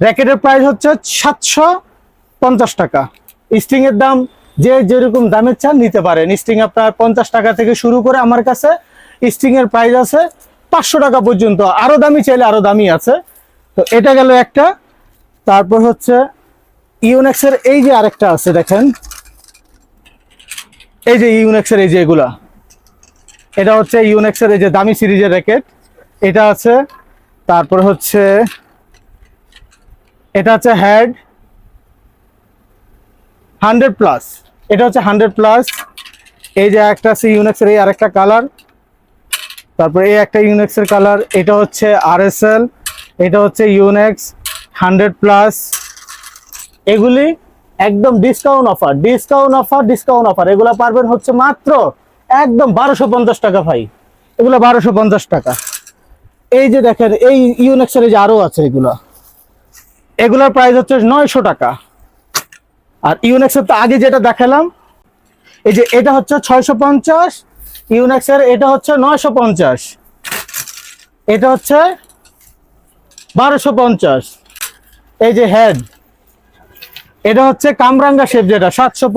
র্যাকেটের price হচ্ছে 750 টাকা। String এর দাম যে যেরকম দামের চান নিতে পারেন। স্ট্রিং আপনার 50 টাকা থেকে শুরু করে আমার কাছে স্ট্রিং এর প্রাইস আছে 500 টাকা পর্যন্ত, আরো দামি চাইলে আরো দামি আছে। তো এটা গেল একটা। তারপর হচ্ছে ইউনেক্স এর এই যে আরেকটা আছে দেখেন, এই যে ইউনেক্স এর এই যে এগুলা, এটা হচ্ছে ইউনেক্স এর এই যে দামি সিরিজের র্যাকেট, এটা আছে। তারপর হচ্ছে এটা হচ্ছে হেড 100+, এটা হচ্ছে 100+। এই যে একটা আছে ইউনেক্স এর এই আরেকটা কালার, তারপর এই একটা ইউনেক্স এর কালার, এটা হচ্ছে আরএসএল, এটা হচ্ছে ইউনেক্স 100+। এগুলি একদম discount offer, discount offer, discount offer. এগুলা পারবেন হচ্ছে মাত্র একদম 1250 টাকা ভাই, এগুলো 1250 টাকা। এই যে দেখেন এই ইউনেক্স এর যে আরো আছে এগুলা, এগুলার প্রাইস হচ্ছে 900 টাকা। আর ইউনেক্স এর তো আগে যেটা দেখালাম, এই যে এটা হচ্ছে 650, ইউনেক্স এর এটা হচ্ছে 950, এটা হচ্ছে 1250। এই যে হেড, এটা হচ্ছে কামরাঙ্গা শেপ যেটা 750।